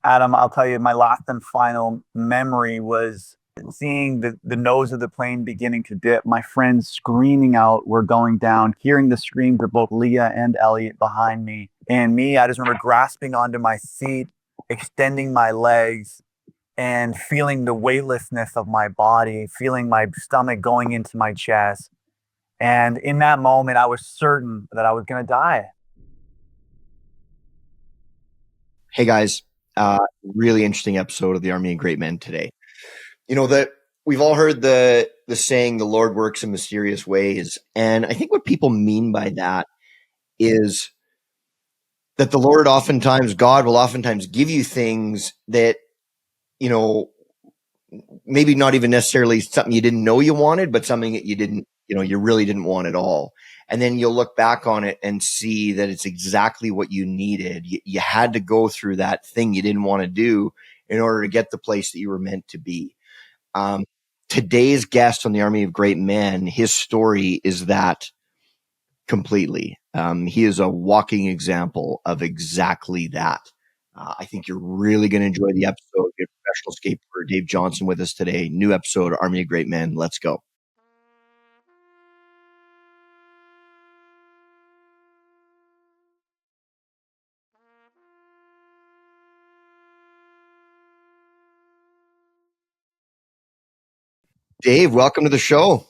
Adam, I'll tell you, my last and final memory was seeing the nose of the plane beginning to dip, my friends screaming out, "We're going down," hearing the screams of both Leah and Elliot behind me. And me, I just remember grasping onto my seat, extending my legs, and feeling the weightlessness of my body, feeling my stomach going into my chest. And in that moment, I was certain that I was going to die. Hey guys, really interesting episode of the Army of Great Men today. You know that we've all heard the saying, "The Lord works in mysterious ways," and I think what people mean by that is that the Lord oftentimes, God will oftentimes give you things that you know maybe not even necessarily something you didn't know you wanted, but something that you didn't, you really didn't want at all. And then you'll look back on it and see that it's exactly what you needed. You had to go through that thing you didn't want to do in order to get the place that you were meant to be. Um, Today's guest on the Army of Great Men, his story is that completely. He is a walking example of exactly that. I think you're really going to enjoy the episode. We have professional skateboarder Dave Jonsson with us today. New episode, Army of Great Men. Let's go. Dave, welcome to the show.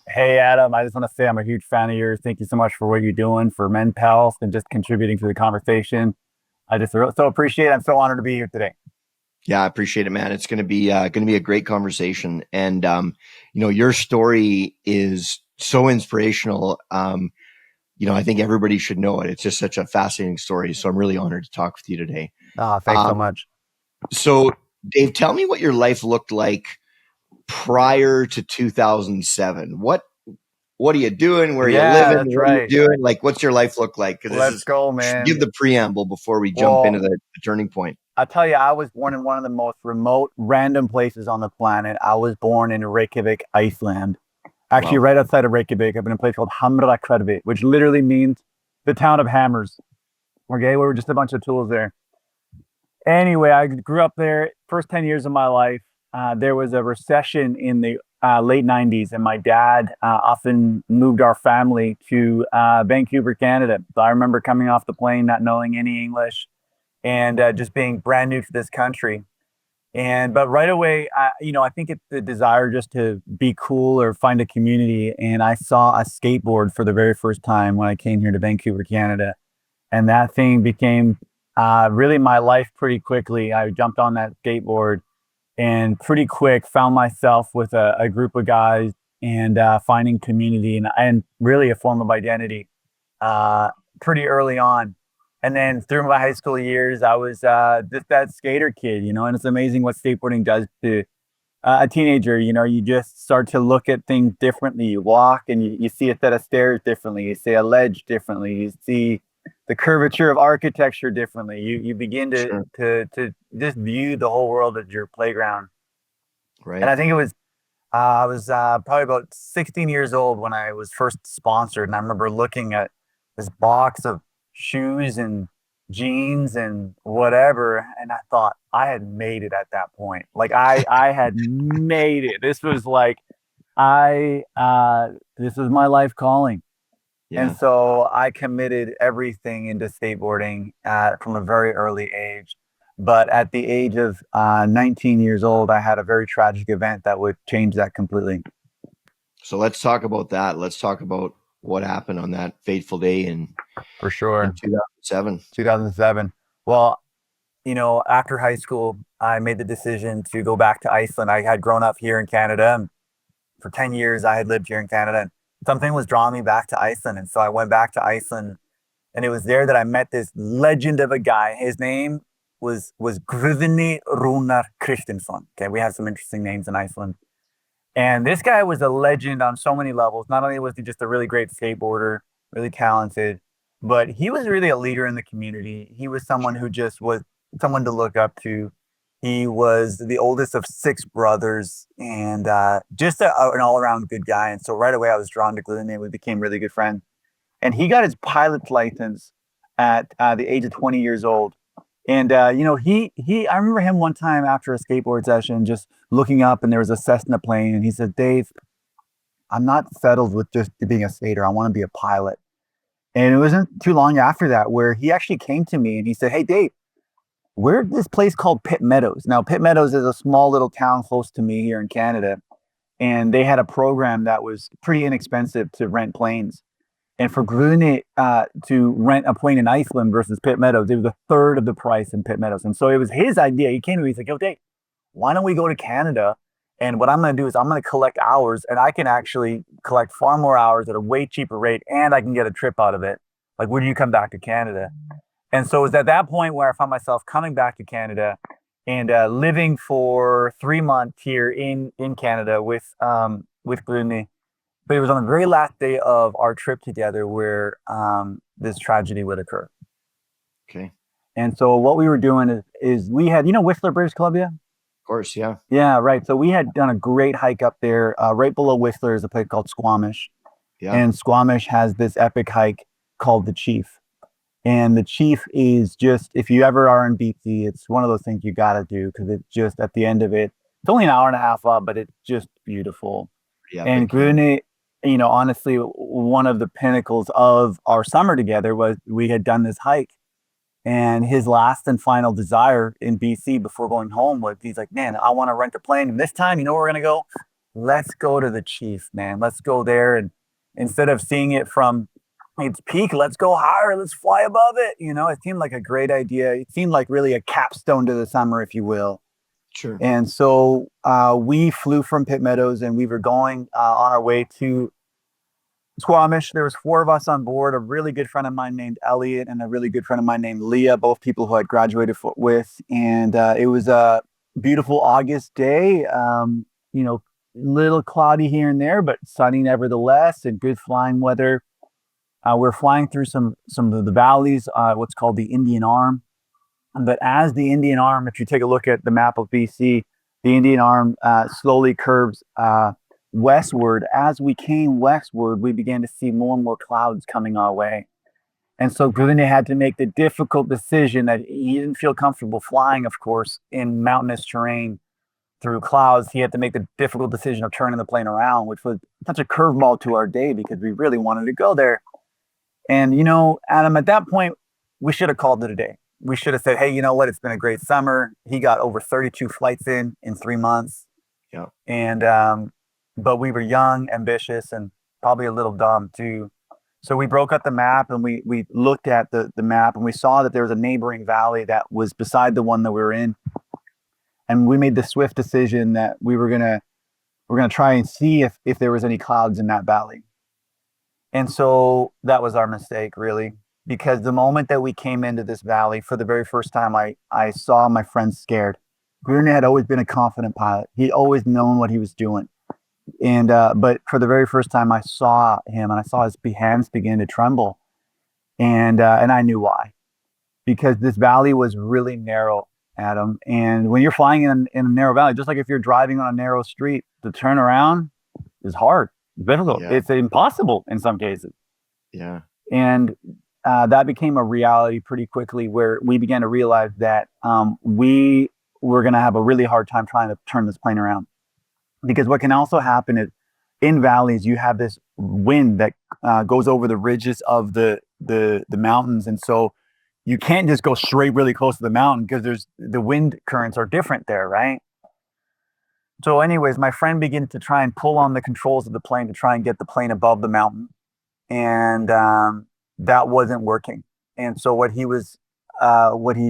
Hey, Adam, I just want to say I'm a huge fan of yours. Thank you so much for what you're doing for men's health and just contributing to the conversation. I just so appreciate it. I'm so honored to be here today. Yeah, I appreciate it, man. It's going to be a great conversation, and your story is so inspirational. I think everybody should know it. It's just such a fascinating story. So I'm really honored to talk with you today. Thanks so Um, much. so, Dave, tell me what your life looked like prior to 2007. What are you doing? Where are you Yeah, living? that's What are you right. doing? Like, what's your life look like? Because this Let's is go, give man. the preamble before we jump into Well, the turning point. I tell you, I was born in one of the most remote, random places on the planet. I was born in Reykjavik, Iceland. Actually, Wow. right outside of Reykjavik, I'm in a place called Hamrakverfi, which literally means the town of hammers. Okay, we were just a bunch of tools there. Anyway, I grew up there. First 10 years of my life, there was a recession in the late 90s, and my dad often moved our family to Vancouver, Canada. So I remember coming off the plane, not knowing any English, and just being brand new to this country. But right away, I think it's the desire just to be cool or find a community. And I saw a skateboard for the very first time when I came here to Vancouver, Canada, and that thing became really my life pretty quickly. I jumped on that skateboard and pretty quick found myself with a group of guys and finding community and really a form of identity uh, pretty early on. And then through my high school years, I was just that skater kid, and it's amazing what skateboarding does to a teenager. You just start to look at things differently. You walk and you see a set of stairs differently. You see a ledge differently. You see the curvature of architecture differently. You begin to Sure. to just view the whole world as your playground. And Right. I think I was probably about 16 years old when I was first sponsored, and I remember looking at this box of shoes and jeans and whatever, and I thought I had made it at that point. Like I had made it. This was like I this is my life calling. And Yeah. so I committed everything into skateboarding from a very early age. But at the age of 19 years old, I had a very tragic event that would change that completely. So let's talk about that. Let's talk about what happened on that fateful day For in sure. 2007. 2007. Well, after high school, I made the decision to go back to Iceland. I had grown up here in Canada. And for 10 years, I had lived here in Canada. And something was drawing me back to Iceland. And so I went back to Iceland. And it was there that I met this legend of a guy. His name was Guðni Rúnar Kristinsson. Okay, we have some interesting names in Iceland. And this guy was a legend on so many levels. Not only was he just a really great skateboarder, really talented, but he was really a leader in the community. He was someone who just was someone to look up to. He was the oldest of six brothers and just an all around good guy. And so right away, I was drawn to Glenn and we became really good friends. And he got his pilot's license at the age of 20 years old. And I remember him one time after a skateboard session, just looking up, and there was a Cessna plane, and he said, "Dave, I'm not settled with just being a skater. I want to be a pilot." And it wasn't too long after that where he actually came to me and he said, "Hey, Dave, we're at this place called Pitt Meadows." Now, Pitt Meadows is a small little town close to me here in Canada, and they had a program that was pretty inexpensive to rent planes. And for Grune to rent a plane in Iceland versus Pitt Meadows, it was a third of the price in Pitt Meadows. And so it was his idea. He came to me, he's like, "Yo, Dave, why don't we go to Canada? And what I'm going to do is I'm going to collect hours, and I can actually collect far more hours at a way cheaper rate, and I can get a trip out of it. Like, would you come back to Canada?" And so it was at that point where I found myself coming back to Canada and living for 3 months here in Canada with Bruni. But it was on the very last day of our trip together where this tragedy would occur. Okay. And so what we were doing is we had, Whistler, British Columbia? Of course, yeah. Yeah, right. So we had done a great hike up there. Right below Whistler is a place called Squamish. Yeah. And Squamish has this epic hike called the Chief. And the Chief is just, if you ever are in BC, it's one of those things you got to do because it's just at the end of it, it's only an hour and a half up, but it's just beautiful. Yeah. And Grune, honestly, one of the pinnacles of our summer together was we had done this hike. And his last and final desire in BC before going home was he's like, "Man, I want to rent a plane. And this time, you know where we're going to go? Let's go to the Chief, man. Let's go there. And instead of seeing it from its peak, let's go higher. Let's fly above it." It seemed like a great idea. It seemed like really a capstone to the summer, if you will. Sure. And so we flew from Pitt Meadows and we were going on our way to Squamish. There was 4 of us on board, a really good friend of mine named Elliot and a really good friend of mine named Leah, both people who I'd graduated with. And it was a beautiful August day, little cloudy here and there, but sunny nevertheless, and good flying weather. We're flying through some of the valleys, what's called the Indian Arm. But as the Indian Arm, if you take a look at the map of BC, the Indian Arm slowly curves westward. As we came westward, we began to see more and more clouds coming our way. And so Grune had to make the difficult decision that he didn't feel comfortable flying, of course, in mountainous terrain through clouds. He had to make the difficult decision of turning the plane around, which was such a curveball to our day because we really wanted to go there. And, Adam, at that point, we should have called it a day. We should have said, "Hey, you know what? It's been a great summer." He got over 32 flights in 3 months. Yeah. And, but we were young, ambitious, and probably a little dumb too. So we broke up the map and we looked at the map and we saw that there was a neighboring valley that was beside the one that we were in. And we made the swift decision that we're gonna try and see if there was any clouds in that valley. And so that was our mistake, really, because the moment that we came into this valley for the very first time, I saw my friend scared. Grune had always been a confident pilot. He'd always known what he was doing. And but for the very first time, I saw him and I saw his hands begin to tremble. And I knew why. Because this valley was really narrow, Adam. And when you're flying in a narrow valley, just like if you're driving on a narrow street, to turn around is hard. It's difficult. Yeah. It's impossible in some cases. Yeah. And that became a reality pretty quickly where we began to realize that we were going to have a really hard time trying to turn this plane around. Because what can also happen is in valleys, you have this wind that goes over the ridges of the mountains. And so you can't just go straight really close to the mountain because the wind currents are different there, right? So anyways, my friend began to try and pull on the controls of the plane to try and get the plane above the mountain. And that wasn't working. And so what he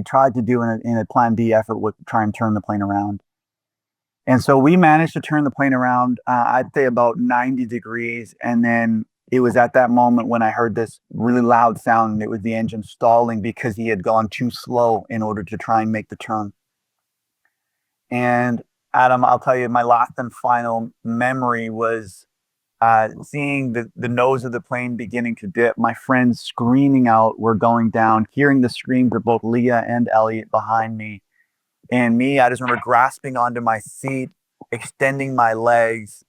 tried to do in a plan B effort was try and turn the plane around. And so we managed to turn the plane around, I'd say about 90 degrees. And then it was at that moment when I heard this really loud sound. And it was the engine stalling because he had gone too slow in order to try and make the turn. And Adam, I'll tell you, my last and final memory was seeing the nose of the plane beginning to dip, my friends screaming out, "We're going down," hearing the screams of both Leah and Elliot behind me. And me, I just remember grasping onto my seat, extending my legs,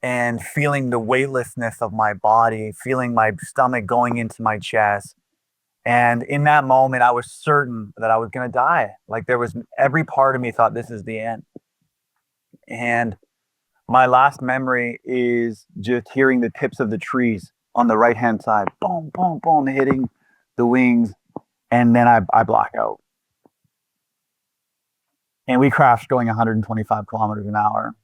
and feeling the weightlessness of my body, feeling my stomach going into my chest. And in that moment, I was certain that I was going to die. Like there was every part of me thought this is the end. And my last memory is just hearing the tips of the trees on the right hand side, boom, boom, boom, hitting the wings. And then I black out. And we crashed going 125 kilometers an hour.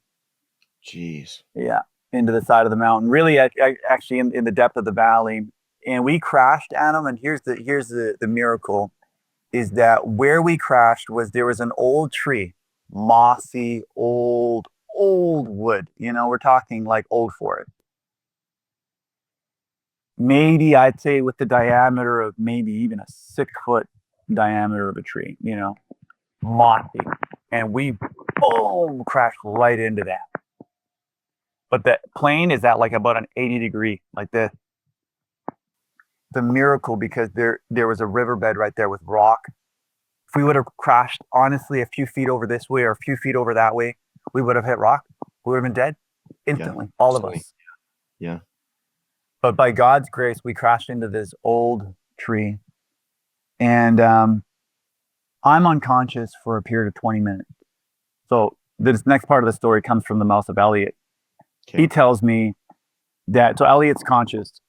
Jeez. Yeah, into the side of the mountain. Really, actually, in the depth of the valley. And we crashed, Adam. And here's the miracle is that where we crashed there was an old tree, mossy, old wood. You know, we're talking like old forest. Maybe I'd say with the diameter of maybe even a 6 foot diameter of a tree, you know, mossy. And we boom crashed right into that. But the plane is at like about an 80 degree, like this. The miracle, because there was a riverbed right there with rock. If we would have crashed honestly a few feet over this way or a few feet over that way, we would have hit rock. We would have been dead instantly, all of us. Yeah. But by God's grace, we crashed into this old tree. And I'm unconscious for a period of 20 minutes. So this next part of the story comes from the mouth of Elliot. Okay. He tells me that, so Elliot's conscious.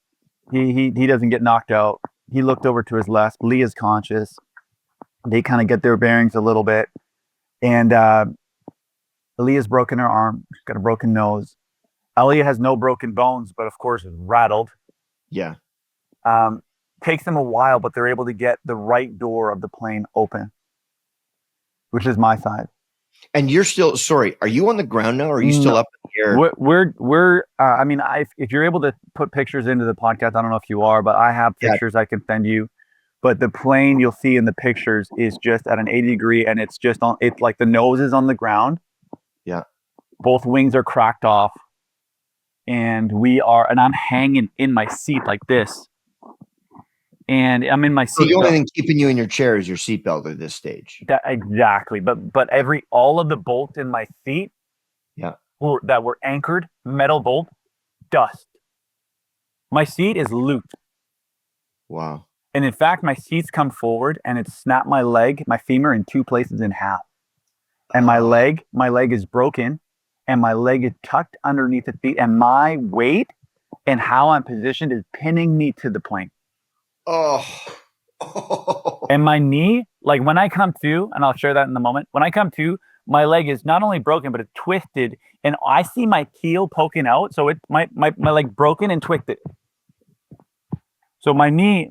He doesn't get knocked out. He looked over to his left. Leah's conscious. They kind of get their bearings a little bit. And Leah's broken her arm. She's got a broken nose. Elliot has no broken bones, but of course is rattled. Yeah. Takes them a while, but they're able to get the right door of the plane open, which is my side. And you're still, sorry, are you on the ground now or are you still up in the air? We're I mean, if you're able to put pictures into the podcast, I don't know if you are, but I have pictures I can send you. But the plane you'll see in the pictures is just at an 80 degree and it's like the nose is on the ground. Yeah. Both wings are cracked off. And I'm hanging in my seat like this. And I'm in my seat. So the only thing keeping you in your chair is your seatbelt at this stage. Exactly. But all of the bolts in my seat that were anchored, metal bolt, dust. My seat is looped. Wow. And in fact, my seat's come forward and it snapped my leg, my femur in two places in half. And my leg is broken and my leg is tucked underneath the seat and my weight and how I'm positioned is pinning me to the plane. Oh. And my knee, like when I come to, and I'll share that in a moment, when I come to, my leg is not only broken, but it's twisted. And I see my heel poking out. So it's my leg broken and twisted. So my knee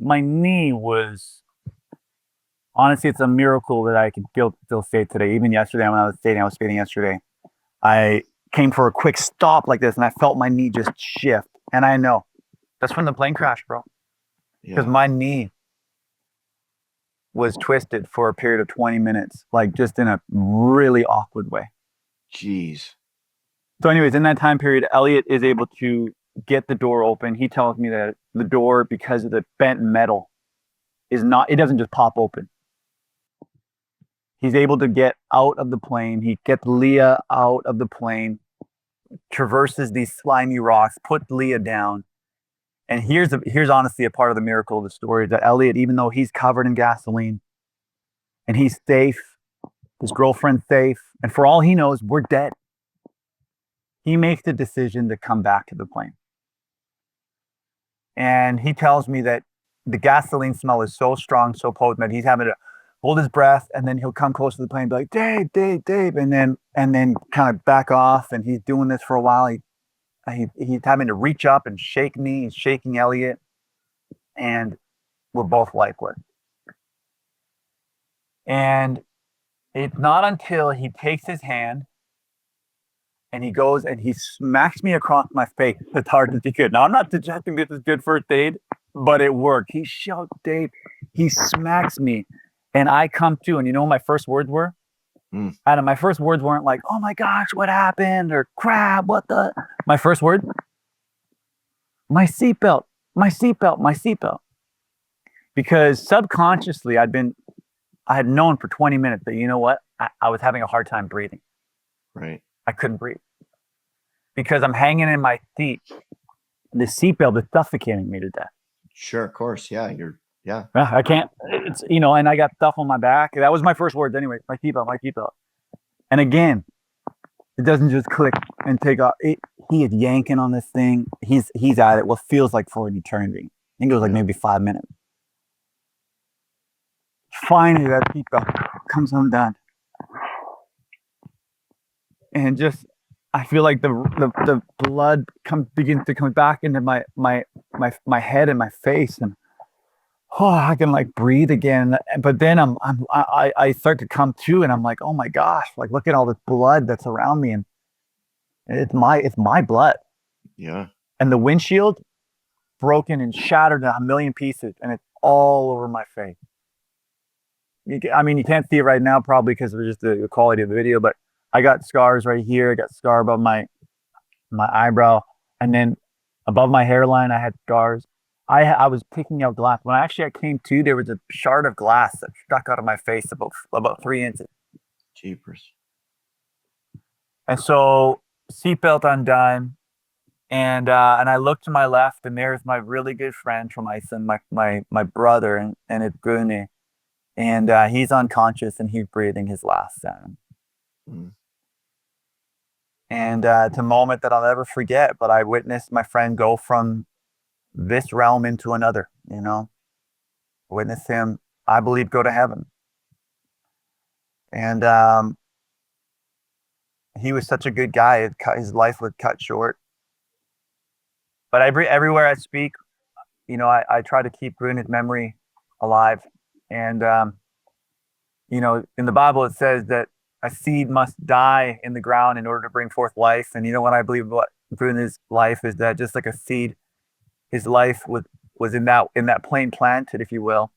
was, honestly, it's a miracle that I can still skate today. Even yesterday when I was skating yesterday, I came for a quick stop like this and I felt my knee just shift. And I know that's from the plane crash, bro. Because my knee was twisted for a period of 20 minutes, like just in a really awkward way. Jeez. So anyways, in that time period, Elliot is able to get the door open. He tells me that the door, because of the bent metal, it doesn't just pop open. He's able to get out of the plane. He gets Leah out of the plane, traverses these slimy rocks, puts Leah down. And here's honestly a part of the miracle of the story, that Elliot, even though he's covered in gasoline and he's safe, his girlfriend's safe, and for all he knows, we're dead, he makes the decision to come back to the plane. And he tells me that the gasoline smell is so strong, so potent that he's having to hold his breath, and then he'll come close to the plane and be like, Dave, Dave, Dave, and then kind of back off. And he's doing this for a while. He's having to reach up and shake me. He's shaking Elliot, and we're both lifeless. And it's not until he takes his hand and he goes and he smacks me across my face as hard as he could. Now, I'm not suggesting this is good first aid, but it worked. He shouts, Dave. He smacks me, and I come to, and you know what my first words were? Adam, my first words weren't like, oh my gosh, what happened? Or crap, what the? My first word? My seatbelt, my seatbelt, my seatbelt. Because subconsciously, I had known for 20 minutes that, you know what? I was having a hard time breathing. Right. I couldn't breathe. Because I'm hanging in my seat. The seatbelt is suffocating me to death. Sure, of course. Yeah, Yeah. I can't. It's and I got stuff on my back. That was my first words anyway. My seatbelt. And again, it doesn't just click and take off. He is yanking on this thing. He's at it. What feels like for an eternity. I think it was like maybe 5 minutes. Finally, that seatbelt comes undone, and just I feel like the blood begins to come back into my head and my face, and I can like breathe again. But then I start to come to, and I'm like, oh my gosh, like look at all this blood that's around me, and it's my blood. Yeah. And the windshield broken and shattered in a million pieces, and it's all over my face. I mean, you can't see it right now probably because of just the quality of the video, but I got scars right here. I got a scar above my eyebrow, and then above my hairline, I had scars. I was picking out glass. When I came to, there was a shard of glass that stuck out of my face about 3 inches. Jeepers. And so seatbelt undone, and I looked to my left, and there's my really good friend from Iceland, my brother, and it's Bruni, and he's unconscious and he's breathing his last sound. Mm. And it's a moment that I'll never forget. But I witnessed my friend go from this realm into another. Witness him, I believe, go to heaven. And he was such a good guy. His life was cut short. But everywhere I speak, I try to keep Brunet's memory alive. And in the Bible it says that a seed must die in the ground in order to bring forth life. And what I believe about Brunet's life is that just like a seed, his life was in that plain planted, if you will.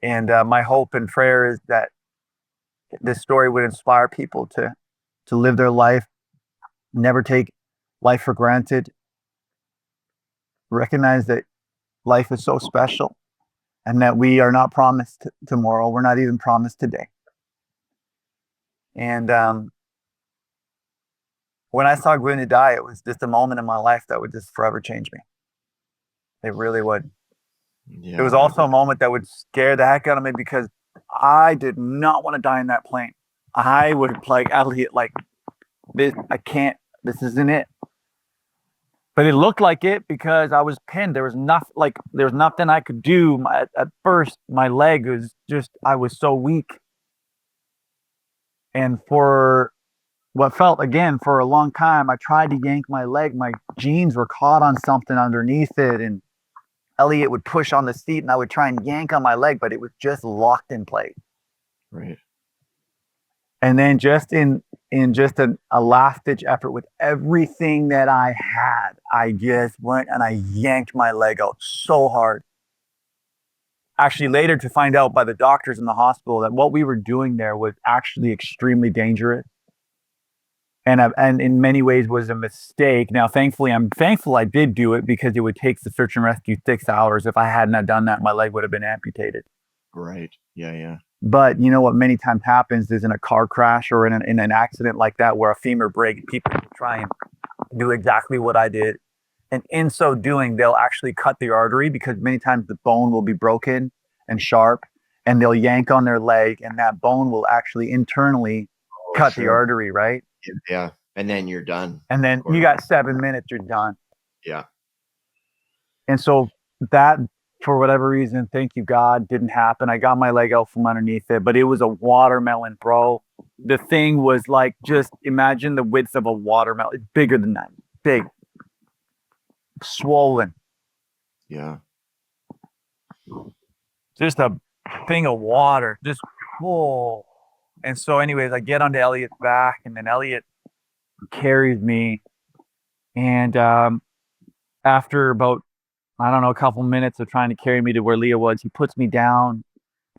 And my hope and prayer is that this story would inspire people to live their life, never take life for granted, recognize that life is so special and that we are not promised tomorrow. We're not even promised today. And when I saw Gwyneth die, it was just a moment in my life that would just forever change me. It really would. Yeah. It was also a moment that would scare the heck out of me because I did not want to die in that plane. I would like, Elliot, like, this, I can't, this isn't it. But it looked like it because I was pinned. There was nothing I could do. At first, my leg was I was so weak. And for what felt, again, for a long time, I tried to yank my leg. My jeans were caught on something underneath it. And Elliot would push on the seat and I would try and yank on my leg, but it was just locked in place. Right. And then just in just a last ditch effort with everything that I had, I just went and I yanked my leg out so hard. Actually, later to find out by the doctors in the hospital that what we were doing there was actually extremely dangerous. And in many ways was a mistake. Now, I'm thankful I did do it because it would take the search and rescue 6 hours. If I hadn't done that, my leg would have been amputated. Right. Yeah. Yeah. But what many times happens is in a car crash or in an accident like that where a femur break, people try and do exactly what I did. And in so doing, they'll actually cut the artery because many times the bone will be broken and sharp and they'll yank on their leg and that bone will actually internally cut the artery, right? Yeah. And then you're done. And then you got 7 minutes, you're done. Yeah. And so that, for whatever reason, thank you God, didn't happen. I got my leg out from underneath it, but it was a watermelon, bro. The thing was like, just imagine the width of a watermelon. It's bigger than that. Big. Swollen. Yeah. Just a thing of water. Just, whoa. And so anyways, I get onto Elliot's back and then Elliot carries me. And after about, I don't know, a couple minutes of trying to carry me to where Leah was, he puts me down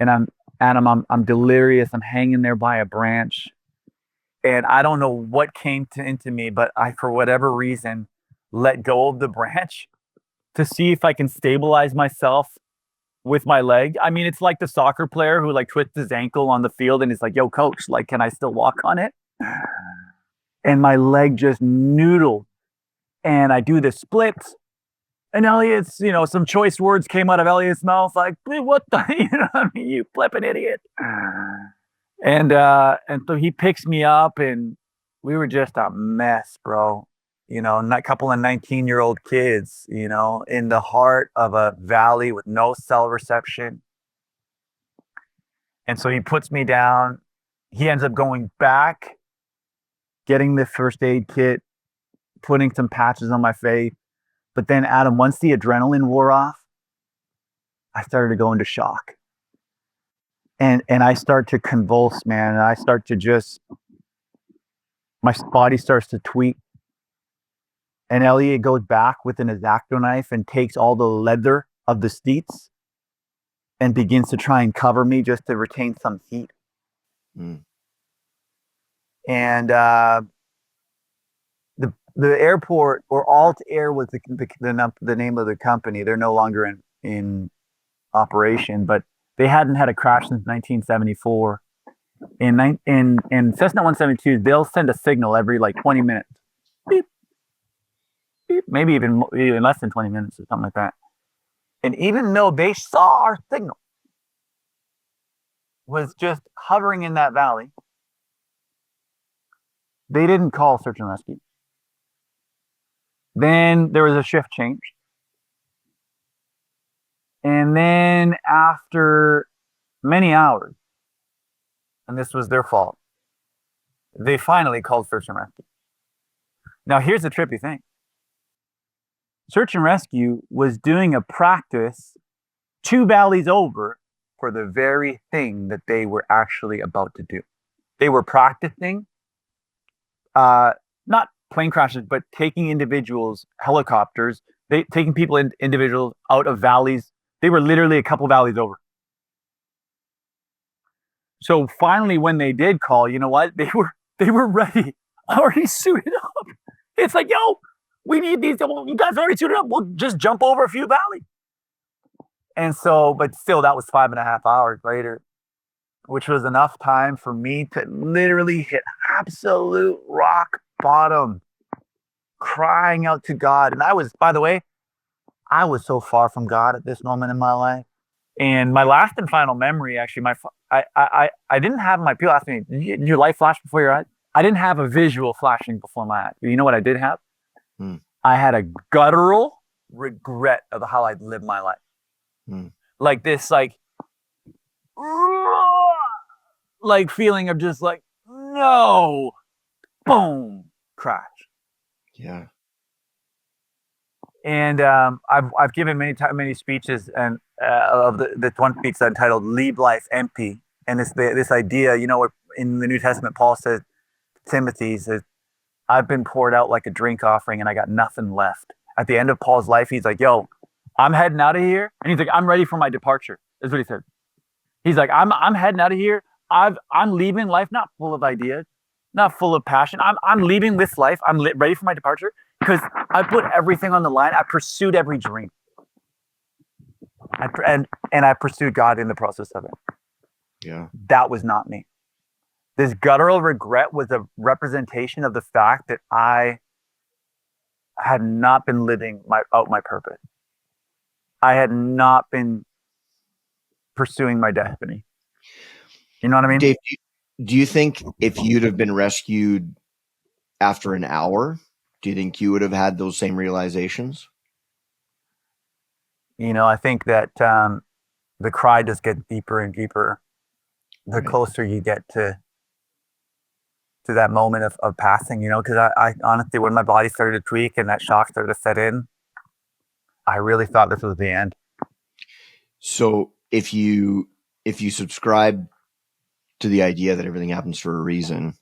and I'm delirious. I'm hanging there by a branch. And I don't know what came into me, but I, for whatever reason, let go of the branch to see if I can stabilize myself with my leg. I mean, it's like the soccer player who like twists his ankle on the field and is like, yo, coach, like, can I still walk on it? And my leg just noodled. And I do the splits And Elliot's, some choice words came out of Elliot's mouth, like, "Hey, what the, what I mean, you flipping idiot." And so he picks me up, and we were just a mess, bro. A couple of 19-year-old kids, in the heart of a valley with no cell reception. And so he puts me down. He ends up going back, getting the first aid kit, putting some patches on my face. But then, Adam, once the adrenaline wore off, I started to go into shock. And I start to convulse, man. And I start to my body starts to tweak. And Elliot goes back with an X-Acto knife and takes all the leather of the seats and begins to try and cover me just to retain some heat. Mm. And the airport, or Alt Air was the name of the company. They're no longer in operation, but they hadn't had a crash since 1974. In Cessna 172s, they'll send a signal every like 20 minutes. Beep, beep, maybe even less than 20 minutes or something like that. And even though they saw our signal was just hovering in that valley, they didn't call search and rescue. Then there was a shift change. And then after many hours, and this was their fault, they finally called search and rescue. Now, here's the trippy thing. Search and rescue was doing a practice 2 valleys over for the very thing that they were actually about to do. They were practicing, not plane crashes, but taking individuals, helicopters, taking people, individuals out of valleys. They were literally a couple valleys over. So finally, when they did call, you know what? They were ready, already suited up. It's like, yo, we need these. You guys already suited up. We'll just jump over a few valleys. And so, but still, that was 5.5 hours later, which was enough time for me to literally hit absolute rock bottom, crying out to God. And I was, by the way, I was so far from God at this moment in my life. And my last and final memory, actually, I didn't have my, people ask me, did your life flash before your eyes? I didn't have a visual flashing before my eyes. You know what I did have? I had a guttural regret of how I'd lived my life. Like this, like feeling of just like, no, boom, crash. Yeah. And I've given many speeches, and of the one speech that entitled "Leave Life Empty," and it's this idea, in the New Testament, Paul says, Timothy says, "I've been poured out like a drink offering, and I got nothing left." At the end of Paul's life, he's like, "Yo, I'm heading out of here," and he's like, "I'm ready for my departure." That's what he said. He's like, "I'm heading out of here. I'm leaving life not full of ideas, not full of passion. I'm leaving this life. I'm ready for my departure because I put everything on the line. I pursued every dream, and I pursued God in the process of it." Yeah. That was not me. This guttural regret was a representation of the fact that I had not been living out my purpose. I had not been pursuing my destiny. You know what I mean? Dave, do you think if you'd have been rescued after an hour, do you think you would have had those same realizations? I think that the cry just gets deeper and deeper the Right. closer you get to that moment of passing, because I honestly, when my body started to tweak and that shock started to set in, I really thought this was the end. So if you subscribe to the idea that everything happens for a reason,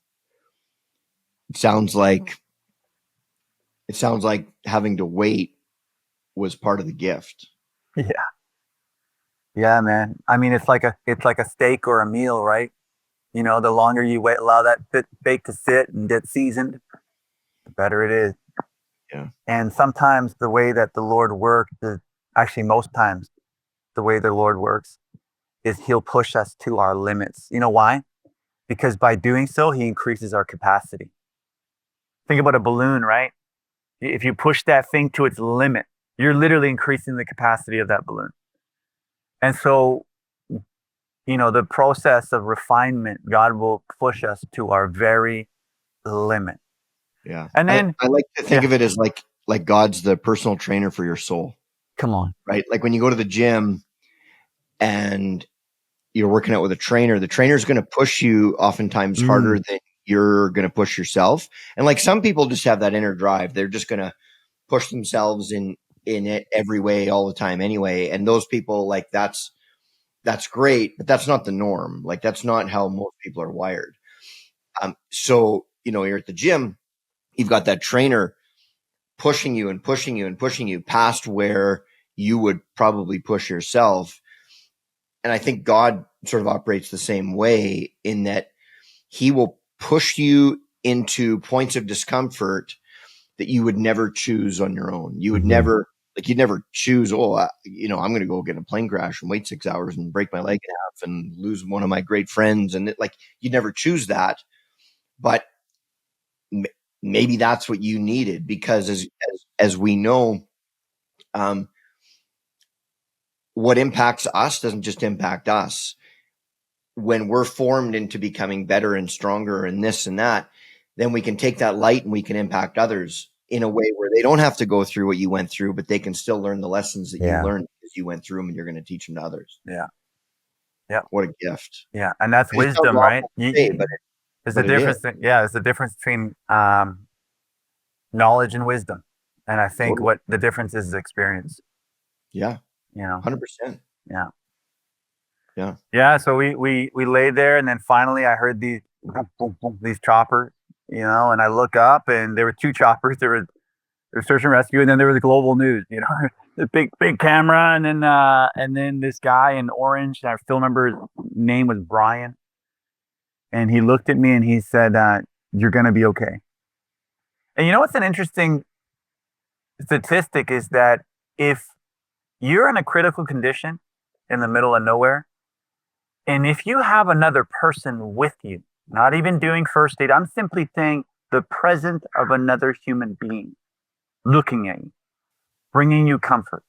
it sounds like having to wait was part of the gift. Yeah, man. I mean, it's like a steak or a meal, right? The longer you wait, allow that steak to sit and get seasoned, the better it is. Yeah. And sometimes the way that the Lord works is, actually most times, the way the Lord works is He'll push us to our limits. You know why? Because by doing so, He increases our capacity. Think about a balloon, right? If you push that thing to its limit, you're literally increasing the capacity of that balloon. And so, the process of refinement, God will push us to our very limit. Yeah. And then, I like to think yeah, of it as like God's the personal trainer for your soul, come on. right? Like when you go to the gym and you're working out with a trainer, the trainer's going to push you oftentimes harder than you're going to push yourself. And like some people just have that inner drive. They're just going to push themselves in it every way all the time anyway. And those people, like that's great, but that's not the norm. Like that's not how most people are wired. So, you're at the gym, you've got that trainer pushing you and pushing you and pushing you past where you would probably push yourself. And I think God sort of operates the same way in that he will push you into points of discomfort that you would never choose on your own. You would never, you'd never choose, I'm going to go get in a plane crash and wait 6 hours and break my leg in half and lose one of my great friends. And you'd never choose that. But maybe that's what you needed, because as we know, what impacts us doesn't just impact us. When we're formed into becoming better and stronger and this and that, then we can take that light and we can impact others in a way where they don't have to go through what you went through, but they can still learn the lessons that you learned because you went through them, and you're going to teach them to others. Yeah. Yeah. What a gift. Yeah. And that's It sounds wisdom, right? awful to say, There's a difference. There's a difference between knowledge and wisdom. And I think Totally. what the difference is experience. Yeah. 100%. Yeah. Yeah. Yeah. So we laid there, and then finally I heard these boom, boom, boom, these choppers, and I look up, and there were two choppers. There was search and rescue, and then there was the global news, the big camera, and then this guy in orange. I still remember his name was Brian, and he looked at me and he said, "You're gonna be okay." And what's an interesting statistic is that if you're in a critical condition in the middle of nowhere, and if you have another person with you, not even doing first aid, I'm simply saying the presence of another human being looking at you, bringing you comfort.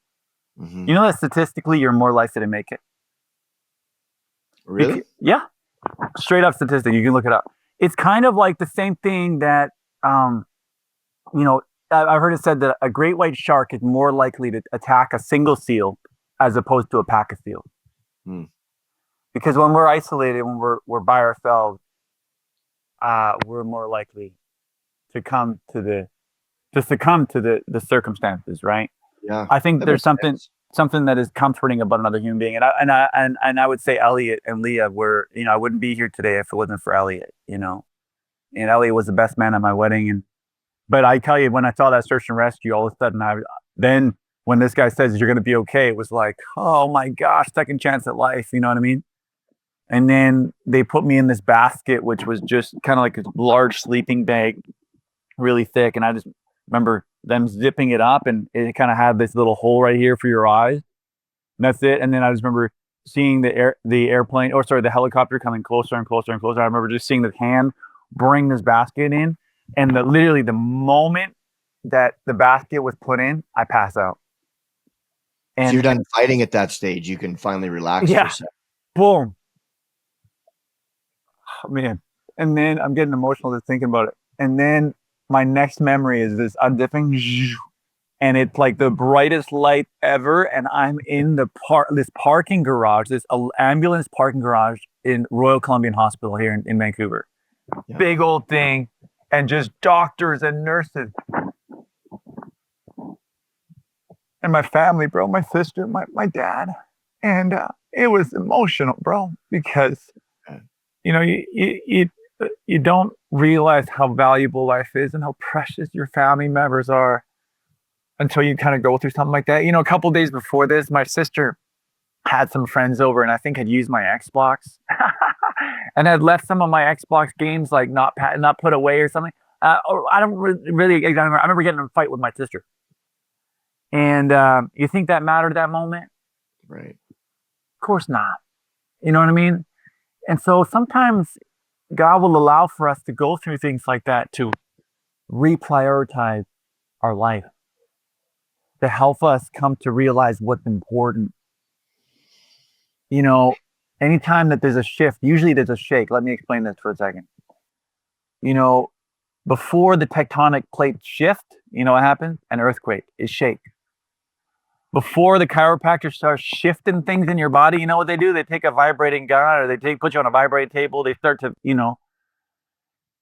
Mm-hmm. You know that statistically you're more likely to make it. Really? Yeah. Straight up statistic. You can look it up. It's kind of like the same thing that, I've heard it said that a great white shark is more likely to attack a single seal as opposed to a pack of seals. Because when we're isolated, when we're by ourselves, we're more likely to succumb to the circumstances, right? Yeah. I think there's something that is comforting about another human being, and I would say Elliot and Leah were, I wouldn't be here today if it wasn't for Elliot, and Elliot was the best man at my wedding, but I tell you, when I saw that search and rescue, all of a sudden, then when this guy says you're going to be okay, it was like, oh my gosh, second chance at life, you know what I mean? And then they put me in this basket, which was just kind of like a large sleeping bag, really thick. And I just remember them zipping it up, and it kind of had this little hole right here for your eyes. And that's it. And then I just remember seeing the helicopter coming closer and closer and closer. I remember just seeing the hand bring this basket in. And literally the moment that the basket was put in, I pass out. And so you're done fighting at that stage. You can finally relax for a second. Boom. Oh, man. And then I'm getting emotional just thinking about it. And then my next memory is this undipping, and it's like the brightest light ever. And I'm in this parking garage, this ambulance parking garage in Royal Columbian Hospital here in Vancouver. Yeah. Big old thing, and just doctors and nurses. And my family, bro, my sister, my dad. And it was emotional, bro, because, you don't realize how valuable life is and how precious your family members are until you kind of go through something like that. A couple of days before this, my sister had some friends over, and I think had used my Xbox and had left some of my Xbox games like not put away or something. Or I don't really. I remember getting in a fight with my sister. And you think that mattered at that moment? Right. Of course not. You know what I mean? And so sometimes God will allow for us to go through things like that to reprioritize our life. to help us come to realize what's important. You know, anytime that there's a shift, usually there's a shake. Let me explain this for a second. You know, before the tectonic plates shift, you know what happens? An earthquake is shake. Before the chiropractor starts shifting things in your body, you know what they do? They take a vibrating gun or put you on a vibrating table. They start to,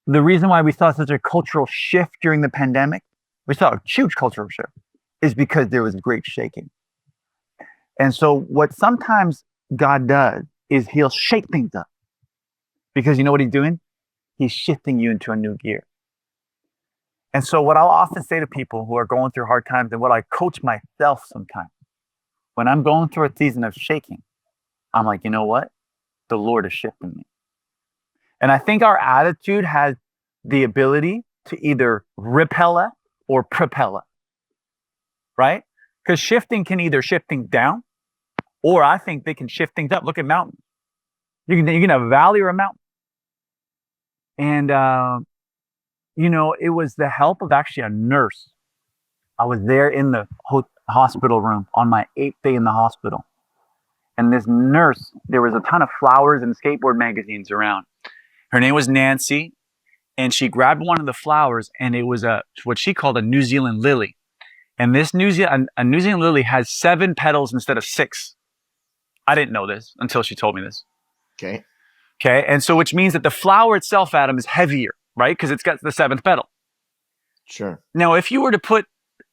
the reason why we saw such a cultural shift during the pandemic, we saw a huge cultural shift, is because there was great shaking. And so what sometimes God does is he'll shake things up, because you know what he's doing? He's shifting you into a new gear. And so what I'll often say to people who are going through hard times, and what I coach myself sometimes, when I'm going through a season of shaking, I'm like, you know what? The Lord is shifting me. And I think our attitude has the ability to either repel us or propel us, right? Because shifting can either shift things down, or I think they can shift things up. Look at mountains. You can have a valley or a mountain. And, it was the help of actually a nurse. I was there in the hospital room on my 8th day in the hospital. And this nurse, there was a ton of flowers and skateboard magazines around. Her name was Nancy. And she grabbed one of the flowers, and it was what she called a New Zealand lily. And this New Zealand lily has 7 petals instead of 6. I didn't know this until she told me this. Okay. Okay. And so, which means that the flower itself, Adam, is heavier, right? Because it's got the 7th petal. Sure. Now, if you were to put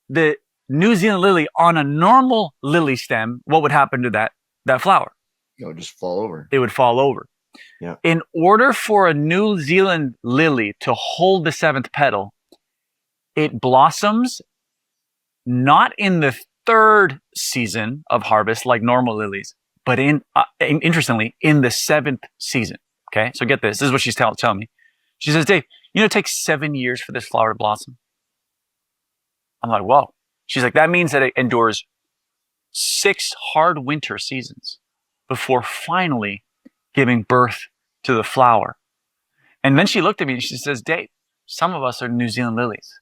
the New Zealand lily on a normal lily stem, what would happen to that flower? It would just fall over. It would fall over. Yeah. In order for a New Zealand lily to hold the 7th petal, it blossoms not in the 3rd season of harvest like normal lilies, but interestingly, in the 7th season. Okay, so get this. This is what she's telling me. She says, Dave, it takes 7 years for this flower to blossom. I'm like, whoa. She's like, that means that it endures 6 hard winter seasons before finally giving birth to the flower. And then she looked at me and she says, Dave, some of us are New Zealand lilies.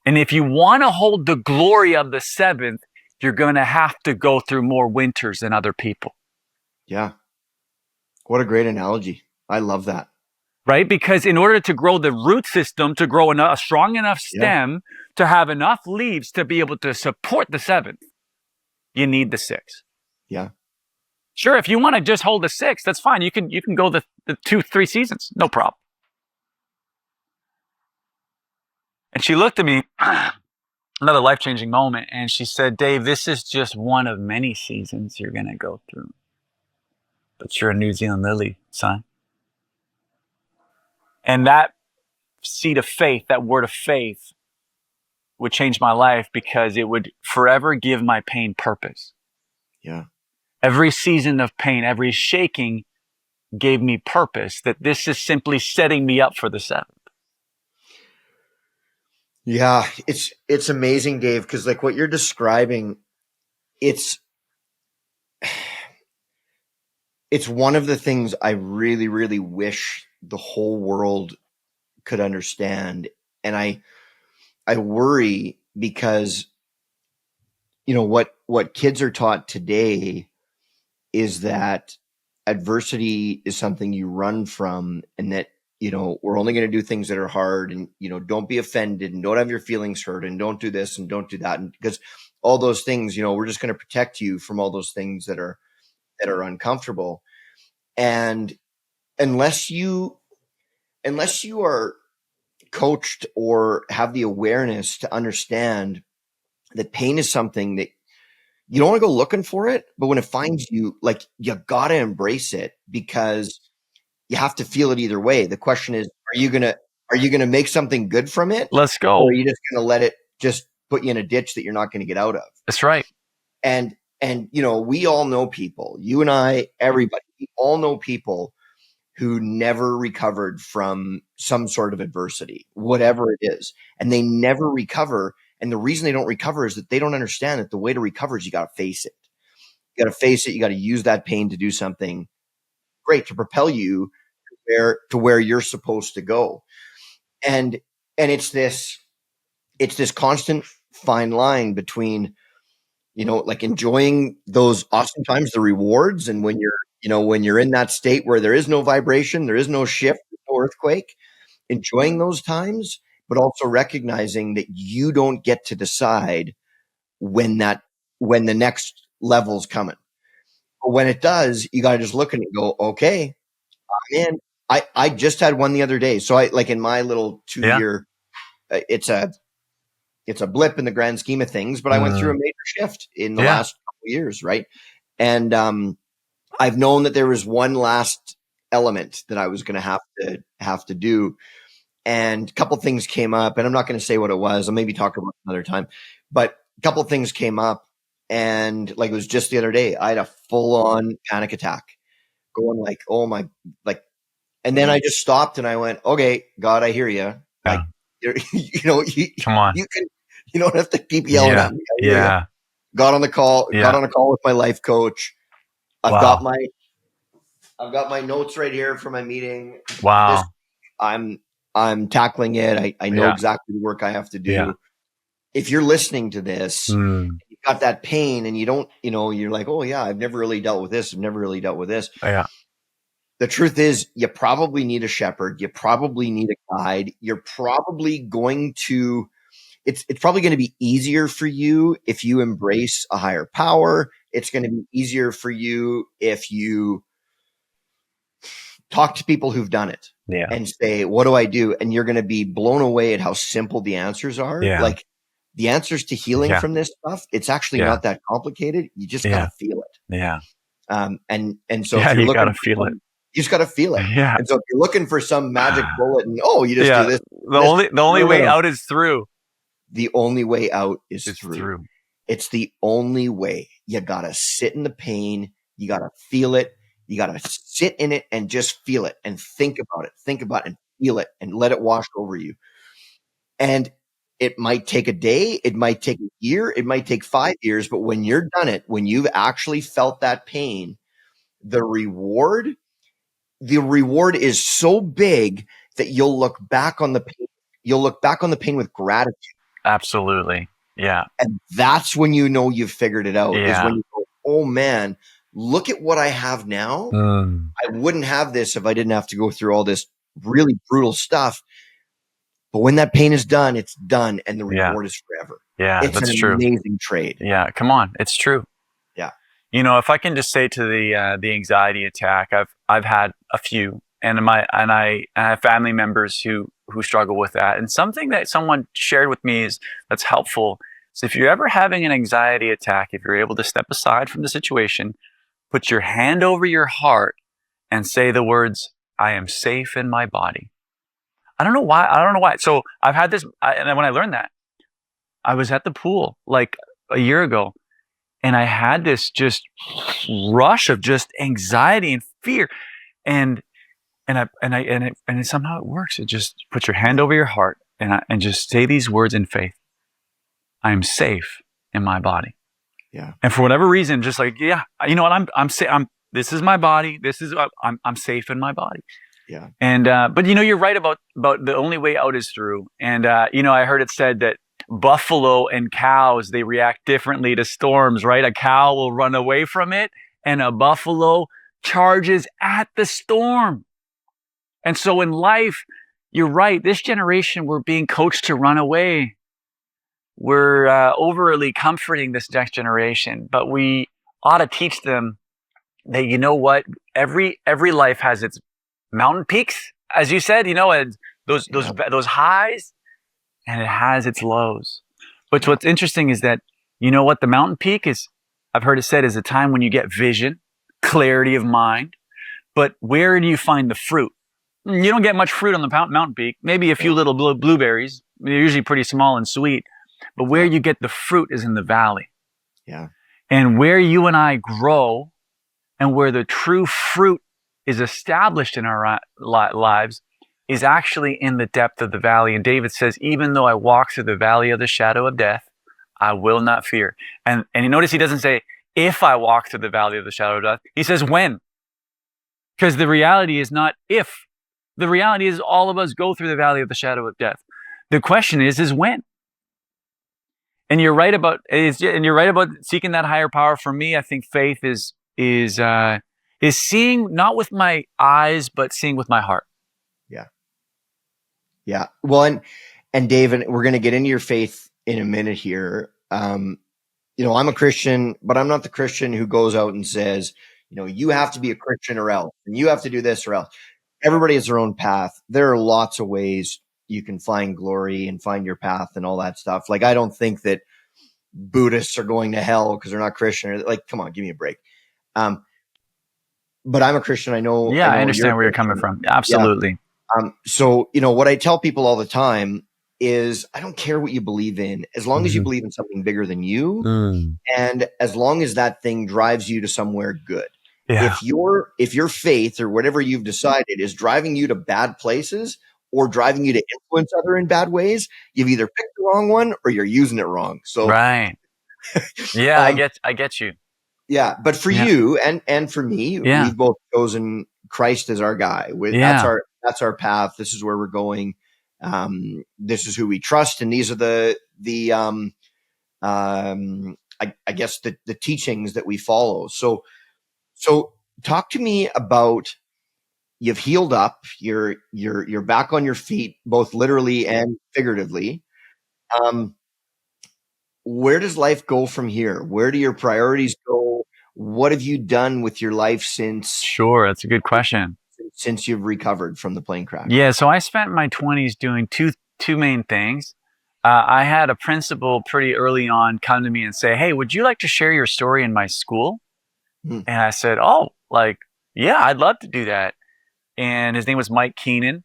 And if you want to hold the glory of the 7th, you're going to have to go through more winters than other people. Yeah. What a great analogy. I love that. Right? Because in order to grow the root system, to grow a strong enough stem, to have enough leaves to be able to support the 7th, you need the 6. Yeah. Sure, if you want to just hold the 6, that's fine. You can go the 2-3 seasons, no problem. And she looked at me, another life-changing moment, and she said, Dave, this is just one of many seasons you're going to go through. But you're a New Zealand lily, son. And that seed of faith, that word of faith, would change my life, because it would forever give my pain purpose. Yeah. Every season of pain, every shaking gave me purpose, that this is simply setting me up for the 7th. Yeah, it's amazing, Dave, because like what you're describing, it's one of the things I really, really wish the whole world could understand. And I worry because, what kids are taught today is that adversity is something you run from, and that, we're only going to do things that are hard, and, don't be offended, and don't have your feelings hurt, and don't do this and don't do that. And because all those things, we're just going to protect you from all those things that are uncomfortable. And unless you are coached or have the awareness to understand that pain is something that you don't want to go looking for it, but when it finds you, like, you got to embrace it, because you have to feel it either way. The question is, are you going to make something good from it? Let's go. Or are you just going to let it just put you in a ditch that you're not going to get out of? That's right. And we all know people, you and I, everybody, we all know people who never recovered from some sort of adversity, whatever it is, and they never recover. And the reason they don't recover is that they don't understand that the way to recover is you got to face it. You got to face it. You got to use that pain to do something great, to propel you to where you're supposed to go. And it's this constant fine line between like enjoying those awesome times, the rewards. And when you're in that state where there is no vibration, there is no shift, no earthquake, enjoying those times, but also recognizing that you don't get to decide when the next level's coming. But when it does, you got to just look at it and go, okay, I'm in. I just had one the other day. So I, like, in my little 2-year, it's a blip in the grand scheme of things, but I went through a major shift in the last couple of years. Right. And, I've known that there was one last element that I was going to have to do. And a couple things came up, and I'm not going to say what it was. I'll maybe talk about it another time, but a couple things came up, and like, it was just the other day, I had a full on panic attack going, like, oh my, like, and then I just stopped and I went, okay, God, I hear you. Like, Come on. You don't have to keep yelling at me. Yeah. Got on the call with my life coach. I've got my notes right here for my meeting. Wow. I'm tackling it. I know exactly the work I have to do. Yeah. If you're listening to this, you've got that pain and you don't, you're like, oh yeah, I've never really dealt with this. I've never really dealt with this. Yeah. The truth is, you probably need a shepherd. You probably need a guide. You're probably going to, it's probably going to be easier for you if you embrace a higher power. It's going to be easier for you if you talk to people who've done it and say, what do I do? And you're going to be blown away at how simple the answers are. Yeah. Like, the answers to healing from this stuff, it's actually not that complicated. You just got to feel it. Yeah. And so if you're you looking, got to feel it. You just got to feel it. Yeah. And so if you're looking for some magic bullet and, you just do this. The only way out is through. The only way out is through. It's the only way. You got to sit in the pain. You got to feel it. You got to sit in it and just feel it and think about it and feel it and let it wash over you. And it might take a day. It might take a year. It might take 5 years. But when you're done it, when you've actually felt that pain, the reward is so big that you'll look back on the pain. You'll look back on the pain with gratitude. Absolutely. Yeah. And that's when you know you've figured it out. Is when you go, oh man, look at what I have now. I wouldn't have this if I didn't have to go through all this really brutal stuff. But when that pain is done, it's done, and the reward is forever. Yeah, it's that's an true. Amazing trade. Yeah, come on, it's true. Yeah. If I can just say to the anxiety attack, I've had a few, and I have family members who struggle with that. And something that someone shared with me that's helpful is, if you're ever having an anxiety attack, if you're able to step aside from the situation, put your hand over your heart and say the words, "I am safe in my body." I don't know why. So I've had this, and when I learned that, I was at the pool like a year ago, and I had this just rush of just anxiety and fear, and somehow it works. It just put your hand over your heart and just say these words in faith. I am safe in my body. Yeah. And for whatever reason, just like, you know what, this is my body. I'm safe in my body. Yeah. And, but you're right about the only way out is through. And, I heard it said that buffalo and cows, they react differently to storms, right? A cow will run away from it, and a buffalo charges at the storm. And so in life, you're right. This generation, we're being coached to run away. We're overly comforting this next generation, but we ought to teach them that, you know what, every life has its mountain peaks, as you said, and those highs, and it has its lows. But what's interesting is that, what the mountain peak is, I've heard it said, is a time when you get vision, clarity of mind. But where do you find the fruit? You don't get much fruit on the mountain peak. Maybe a few little blueberries. They're usually pretty small and sweet. But where you get the fruit is in the valley. Yeah. And where you and I grow, and where the true fruit is established in our lives, is actually in the depth of the valley. And David says, even though I walk through the valley of the shadow of death, I will not fear. And you notice he doesn't say, if I walk through the valley of the shadow of death. He says, when. Because the reality is not if. The reality is all of us go through the valley of the shadow of death. The question is when. And you're right about seeking that higher power. For me, I think faith is seeing not with my eyes, but seeing with my heart. Yeah. Yeah. Well, and Dave, and we're going to get into your faith in a minute here. I'm a Christian, but I'm not the Christian who goes out and says, you have to be a Christian or else, and you have to do this or else. Everybody has their own path. There are lots of ways you can find glory and find your path and all that stuff. Like, I don't think that Buddhists are going to hell because they're not Christian. Like, come on, give me a break. But I'm a Christian. I know. Yeah, I you're understand where you're coming from. Absolutely. Yeah. So, what I tell people all the time is I don't care what you believe in, as long as you believe in something bigger than you. And as long as that thing drives you to somewhere good. Yeah. If your faith or whatever you've decided is driving you to bad places or driving you to influence other in bad ways, you've either picked the wrong one or you're using it wrong. So right. Yeah, I get you. Yeah, but for you and for me, we've both chosen Christ as our guy. That's our path. This is where we're going. This is who we trust, and these are I guess the teachings that we follow. So talk to me about, you've healed up, you're back on your feet, both literally and figuratively. Where does life go from here? Where do your priorities go? What have you done with your life since? Sure, that's a good question. Since you've recovered from the plane crash? Yeah, so I spent my 20s doing two main things. I had a principal pretty early on come to me and say, "Hey, would you like to share your story in my school?" And I said, "Oh, yeah, I'd love to do that." And his name was Mike Keenan.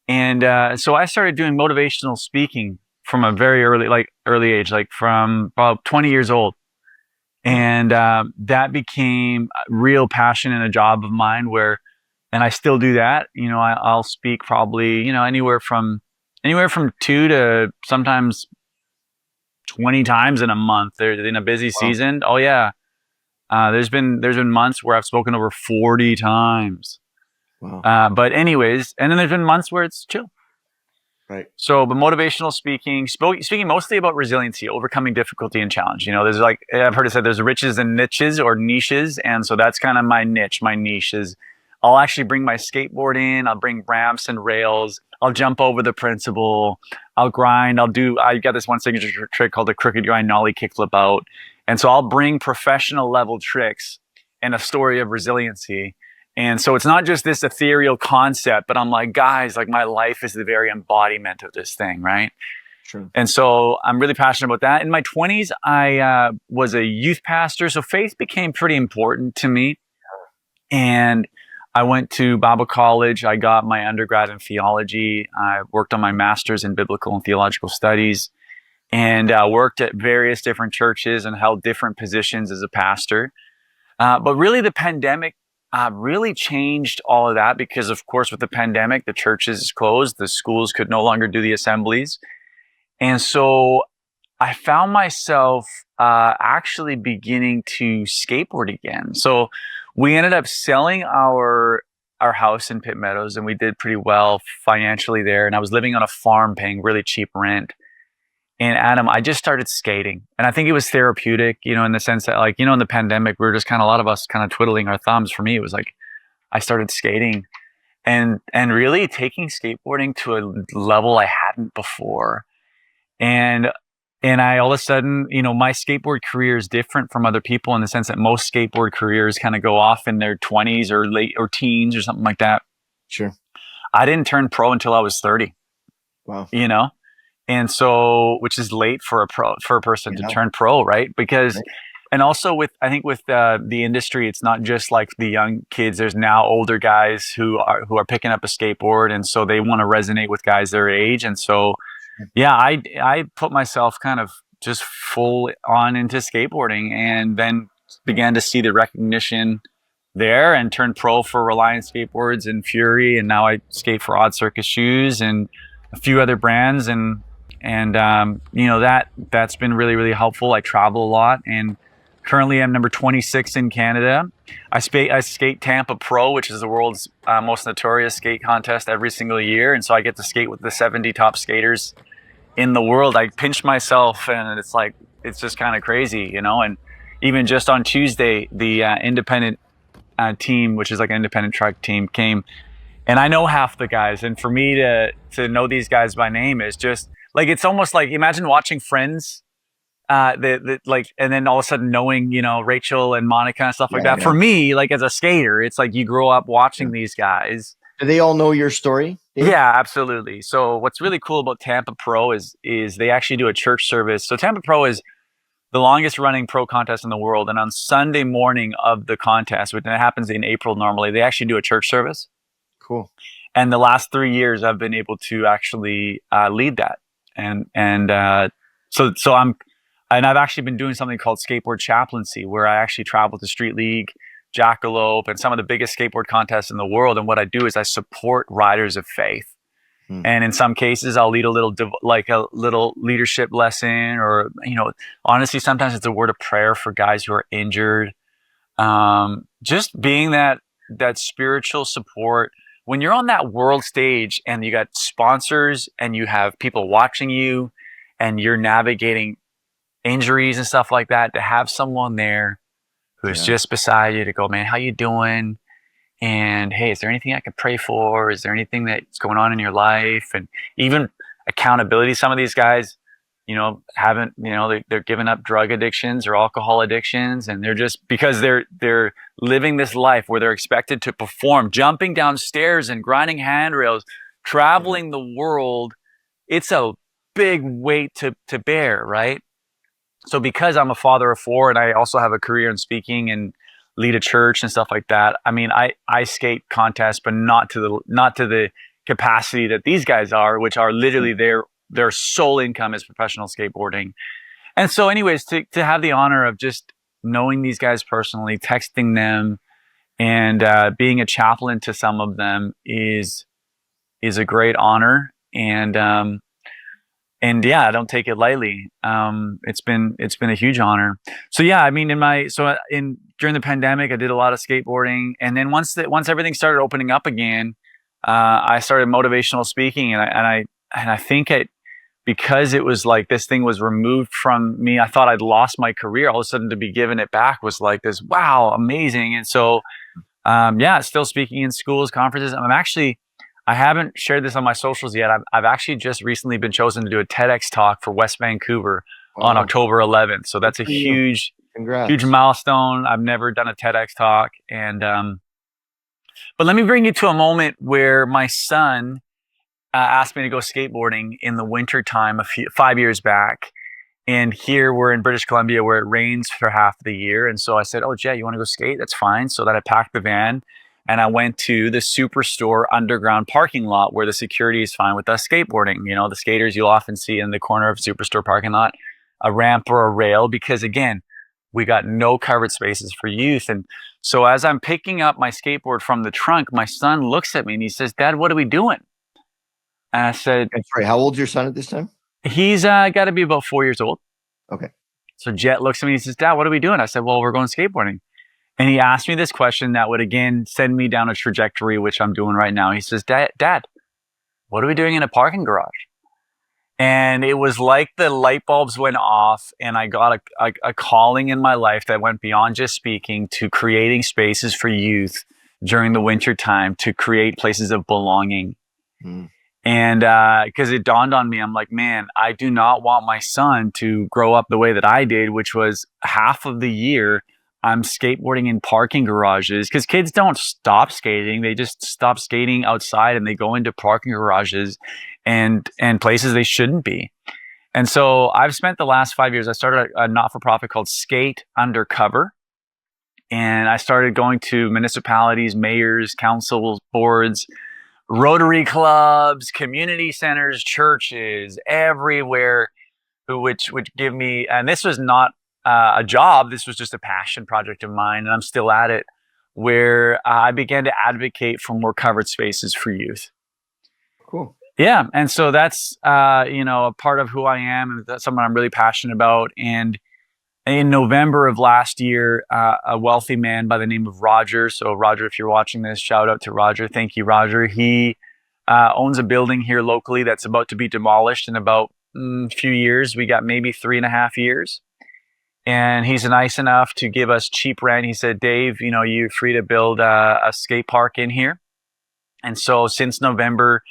And so I started doing motivational speaking from a very early age, like from about 20 years old. And that became a real passion and a job of mine and I still do that. I'll speak probably, anywhere from 2 to sometimes 20 times in a month. There's in a busy season. Oh yeah. There's been months where I've spoken over 40 times. Wow. But anyways, and then there's been months where it's chill. Right. So, but motivational speaking mostly about resiliency, overcoming difficulty and challenge. There's I've heard it said there's riches and niches or niches. And so that's kind of my niche. My niche is I'll actually bring my skateboard in. I'll bring ramps and rails. I'll jump over the principal. I'll grind. I got this one signature trick called the crooked grind nollie kickflip out. And so I'll bring professional level tricks and a story of resiliency. And so it's not just this ethereal concept, but I'm like, guys, my life is the very embodiment of this thing, right? Sure. And so I'm really passionate about that. In my 20s, I was a youth pastor, so faith became pretty important to me. And I went to Bible college. I got my undergrad in theology. I worked on my master's in biblical and theological studies, and worked at various different churches and held different positions as a pastor. But really, the pandemic really changed all of that because, of course, with the pandemic, the churches closed, the schools could no longer do the assemblies. And so I found myself actually beginning to skateboard again. So we ended up selling our house in Pitt Meadows, and we did pretty well financially there. And I was living on a farm paying really cheap rent. And Adam, I just started skating. And I think it was therapeutic, in the sense that in the pandemic, we were just a lot of us kind of twiddling our thumbs. For me, it was I started skating and really taking skateboarding to a level I hadn't before. And I, all of a sudden, my skateboard career is different from other people in the sense that most skateboard careers kind of go off in their 20s or late or teens or something like that. Sure. I didn't turn pro until I was 30. Wow. And so, which is late for a person to turn pro, right? Because, and also with the industry, it's not just like the young kids. There's now older guys who are picking up a skateboard, and so they want to resonate with guys their age. And so, yeah, I put myself kind of just full on into skateboarding, and then began to see the recognition there, and turned pro for Reliant Skateboards and Fury, and now I skate for Odd Circus Shoes and a few other brands, and that's been really, really helpful. I travel a lot, and currently I'm number 26 in Canada. I skate Tampa Pro, which is the world's most notorious skate contest every single year, and so I get to skate with the 70 top skaters in the world. I pinch myself, and it's just kind of crazy, And even just on Tuesday, the independent team, which is like an independent truck team, came, and I know half the guys. And for me to know these guys by name is just like, it's almost like, imagine watching Friends, and then all of a sudden knowing, Rachel and Monica and stuff like that. For me, like as a skater, it's like you grow up watching these guys. Do they all know your story, Dave? Yeah, absolutely. So what's really cool about Tampa Pro is they actually do a church service. So Tampa Pro is the longest running pro contest in the world. And on Sunday morning of the contest, which happens in April normally, they actually do a church service. Cool. And the last 3 years I've been able to actually lead that. And I've actually been doing something called skateboard chaplaincy, where I actually travel to Street League, Jackalope, and some of the biggest skateboard contests in the world. And what I do is I support riders of faith. And in some cases, I'll lead a little leadership lesson, or, honestly, sometimes it's a word of prayer for guys who are injured. Just being that spiritual support. When you're on that world stage and you got sponsors and you have people watching you and you're navigating injuries and stuff like that, to have someone there who's just beside you to go, man, how you doing? And hey, is there anything I could pray for? Is there anything that's going on in your life? And even accountability. Some of these guys, they're giving up drug addictions or alcohol addictions, and they're just, because they're living this life where they're expected to perform, jumping down stairs and grinding handrails, traveling the world. It's a big weight to bear, right? So because I'm a father of 4 and I also have a career in speaking and lead a church and stuff like that, I mean, I skate contests, but not to the capacity that these guys are, which are literally their sole income is professional skateboarding. And so anyways, to have the honor of just knowing these guys personally, texting them, and being a chaplain to some of them is a great honor. And yeah, I don't take it lightly. It's been a huge honor. So yeah, I mean, during the pandemic, I did a lot of skateboarding, and then once everything started opening up again, I started motivational speaking, and I think because it was like this thing was removed from me, I thought I'd lost my career. All of a sudden, to be given it back was like this, wow, amazing. And so, still speaking in schools, conferences. I haven't shared this on my socials yet. I've actually just recently been chosen to do a TEDx talk for West Vancouver on October 11th. So that's a huge milestone. I've never done a TEDx talk. And but let me bring you to a moment where my son asked me to go skateboarding in the winter time 5 years back. And here we're in British Columbia, where it rains for half the year. And so I said, "Oh, Jet, you want to go skate? That's fine." So that I packed the van, and I went to the Superstore underground parking lot, where the security is fine with us skateboarding. The skaters you'll often see in the corner of Superstore parking lot, a ramp or a rail, because again, we got no covered spaces for youth. And so as I'm picking up my skateboard from the trunk, my son looks at me and he says, "Dad, what are we doing?" And I said, sorry, how old's your son at this time? He's got to be about 4 years old. Okay. So Jet looks at me and he says, "Dad, what are we doing?" I said, "Well, we're going skateboarding." And he asked me this question that would again send me down a trajectory, which I'm doing right now. He says, Dad, what are we doing in a parking garage?" And it was like the light bulbs went off, and I got a calling in my life that went beyond just speaking to creating spaces for youth during the winter time, to create places of belonging. And because it dawned on me, I'm like, man, I do not want my son to grow up the way that I did, which was half of the year I'm skateboarding in parking garages, because kids don't stop skating. They just stop skating outside and they go into parking garages and places they shouldn't be. And so I've spent the last 5 years, I started a not-for-profit called Skate Undercover. And I started going to municipalities, mayors, councils, boards, Rotary clubs, community centers, churches, everywhere, which would give me, and this was not a job, this was just a passion project of mine, and I'm still at it, where I began to advocate for more covered spaces for youth. Cool. Yeah, and so that's a part of who I am, and that's something I'm really passionate about. And in November of last year, a wealthy man by the name of Roger. So Roger, if you're watching this, shout out to Roger. Thank you, Roger. He owns a building here locally that's about to be demolished in about few years. We got maybe 3.5 years. And he's nice enough to give us cheap rent. He said, Dave, you're free to build a skate park in here. And so since November,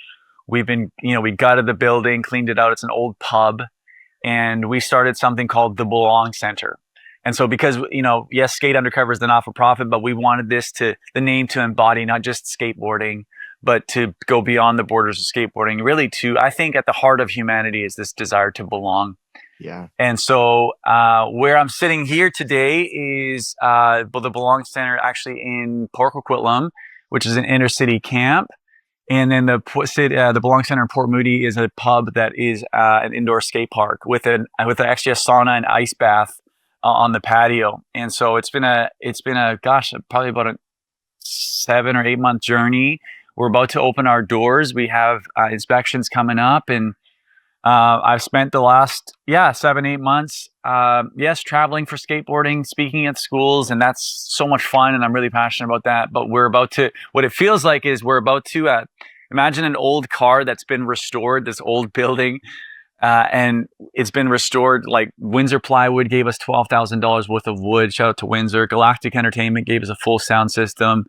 we've been, we gutted the building, cleaned it out. It's an old pub. And we started something called the Belong Center. And so because, yes, Skate Undercover is the not-for-profit, but we wanted the name to embody not just skateboarding, but to go beyond the borders of skateboarding, really I think at the heart of humanity is this desire to belong. Yeah. And so where I'm sitting here today is the Belong Center actually in Port Coquitlam, which is an inner city camp. And then the Belong Center in Port Moody is a pub that is an indoor skate park with actually a sauna and ice bath on the patio. And so it's been a probably about a 7 or 8 month journey. We're about to open our doors. We have inspections coming up, and I've spent the last 7-8 months traveling for skateboarding, speaking at schools, and that's so much fun, and I'm really passionate about that. But what it feels like is we're about to imagine an old car that's been restored, this old building, and it's been restored. Like Windsor Plywood gave us $12,000 worth of wood. Shout out to Windsor. Galactic Entertainment gave us a full sound system.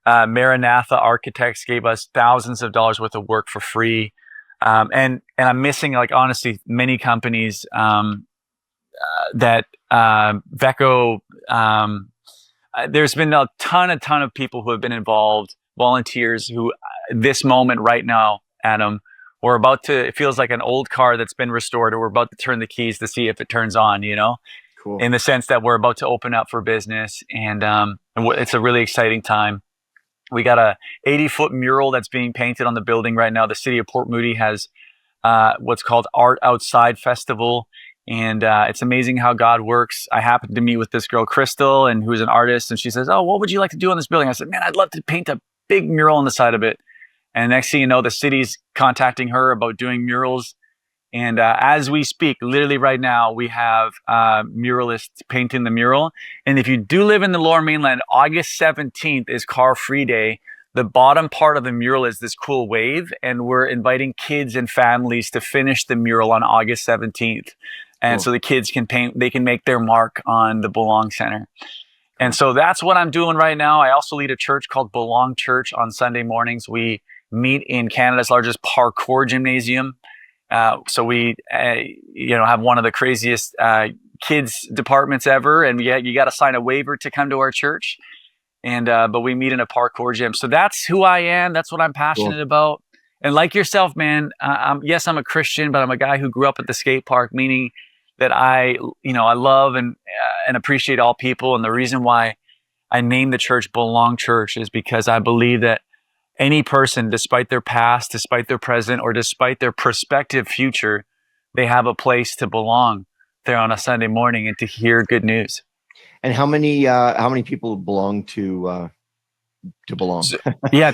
Maranatha Architects gave us thousands of dollars worth of work for free. And I'm missing, like, honestly, many companies that Veco. There's been a ton of people who have been involved, volunteers who, this moment right now, Adam, it feels like an old car that's been restored, or we're about to turn the keys to see if it turns on, Cool. in the sense that we're about to open up for business. And it's a really exciting time. We got a 80-foot mural that's being painted on the building right now. The city of Port Moody has what's called Art Outside Festival. And it's amazing how God works. I happened to meet with this girl, Crystal, and who's an artist. And she says, oh, what would you like to do on this building? I said, man, I'd love to paint a big mural on the side of it. And next thing you know, the city's contacting her about doing murals. And as we speak, literally right now, we have muralists painting the mural. And if you do live in the Lower Mainland, August 17th is Car Free Day. The bottom part of the mural is this cool wave, and we're inviting kids and families to finish the mural on August 17th. And Cool. so the kids can paint, they can make their mark on the Belong Center. And so that's what I'm doing right now. I also lead a church called Belong Church on Sunday mornings. We meet in Canada's largest parkour gymnasium. So we, have one of the craziest kids departments ever, and you got to sign a waiver to come to our church. And but we meet in a parkour gym. So that's who I am. That's what I'm passionate about. And like yourself, man, I'm a Christian, but I'm a guy who grew up at the skate park, meaning that I love and appreciate all people. And the reason why I named the church Belong Church is because I believe that any person, despite their past, despite their present, or despite their prospective future, they have a place to belong there on a Sunday morning and to hear good news. And how many people belong to Belong?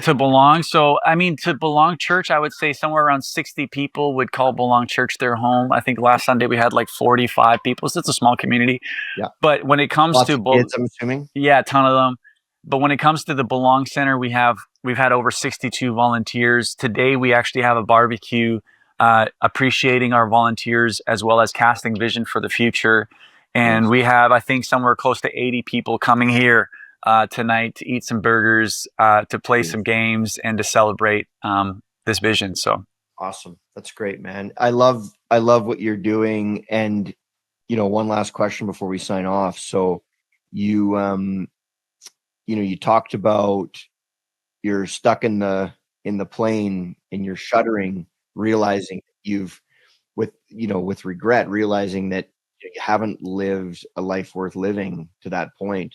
To Belong. So, I mean, to Belong Church, I would say somewhere around 60 people would call Belong Church their home. I think last Sunday we had like 45 people. So it's a small community. Yeah. But when it comes to kids, I'm assuming. Yeah, a ton of them. But when it comes to the Belong Center, we've had over 62 volunteers. Today, we actually have a barbecue appreciating our volunteers as well as casting vision for the future. And we have, I think, somewhere close to 80 people coming here tonight to eat some burgers, to play some games, and to celebrate this vision. So awesome. That's great, man. I love what you're doing. And, one last question before we sign off. So you talked about you're stuck in the plane and you're shuddering, realizing with regret, realizing that you haven't lived a life worth living to that point.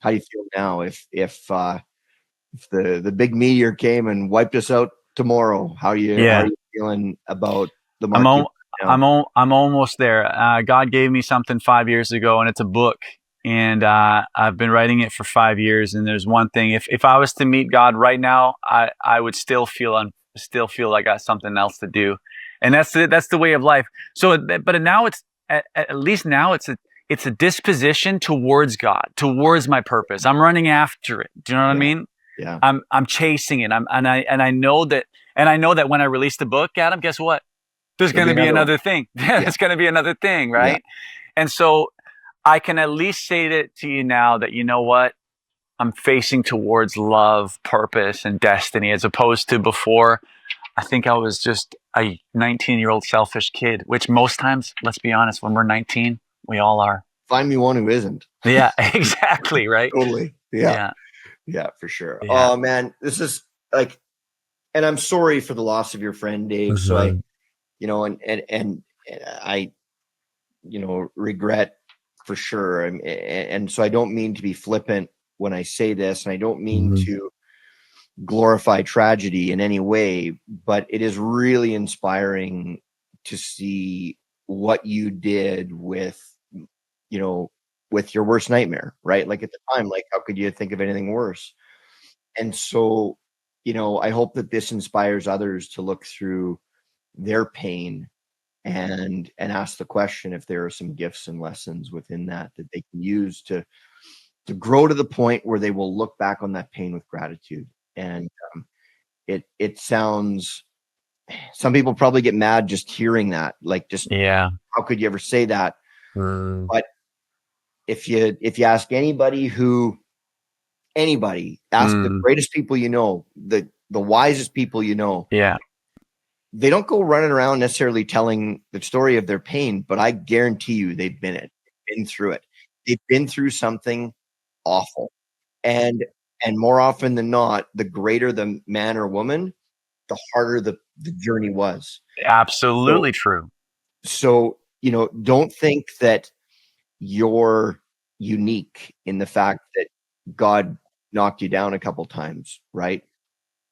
How do you feel now? If the big meteor came and wiped us out tomorrow, how are you feeling about the market? I'm almost there. God gave me something 5 years ago, and it's a book. And I've been writing it for 5 years. And there's one thing: if I was to meet God right now, I would still feel like I got something else to do. And that's the way of life. So, but now it's at least now it's a disposition towards God, towards my purpose. I'm running after it. Do you know what I mean? Yeah. I'm chasing it. I know that when I release the book, Adam, guess what? there's going to be another another thing. There's going to be another thing, right? And so I can at least say that to you now that, you know what? I'm facing towards love, purpose, and destiny, as opposed to before. I think I was just a 19-year-old selfish kid, which most times, let's be honest, when we're 19, we all are. Find me one who isn't. Yeah, exactly. Right. Totally. Yeah. Yeah, for sure. Yeah. Oh man, this is like, and I'm sorry for the loss of your friend, Dave. So I, and I, regret for sure. And so I don't mean to be flippant when I say this, and I don't mean to glorify tragedy in any way, but it is really inspiring to see what you did with your worst nightmare, right? Like at the time, like how could you think of anything worse? And so, I hope that this inspires others to look through their pain and ask the question if there are some gifts and lessons within that they can use to grow to the point where they will look back on that pain with gratitude. And it sounds, some people probably get mad just hearing that, like, just how could you ever say that? But if you ask anybody, ask the greatest people the wisest people they don't go running around necessarily telling the story of their pain, but I guarantee you they've been through it. They've been through something awful. And more often than not, the greater the man or woman, the harder the journey was. Absolutely true. So, don't think that you're unique in the fact that God knocked you down a couple times, right?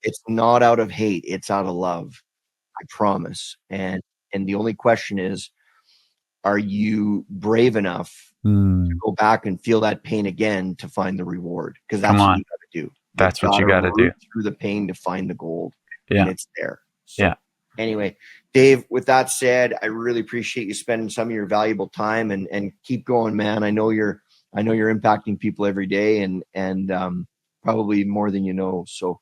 It's not out of hate, it's out of love. I promise. And the only question is, are you brave enough to go back and feel that pain again to find the reward? Because that's what you got to do. That's what you got to do. Through the pain to find the gold. Yeah. And it's there. So, anyway, Dave, with that said, I really appreciate you spending some of your valuable time and keep going, man. I know you're impacting people every day and probably more than you know. So,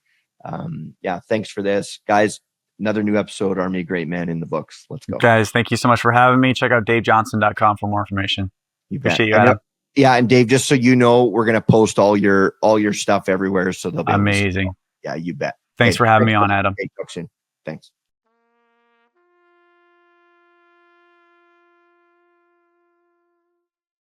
thanks for this, guys. Another new episode, Army of Great Men in the books. Let's go. Guys, thank you so much for having me. Check out davejonsson.com for more information. You appreciate you, Adam. And Dave, just so you know, we're going to post all your stuff everywhere. So they'll be amazing. Yeah, you bet. Thanks for having me on, Adam. Okay, talk soon. Thanks.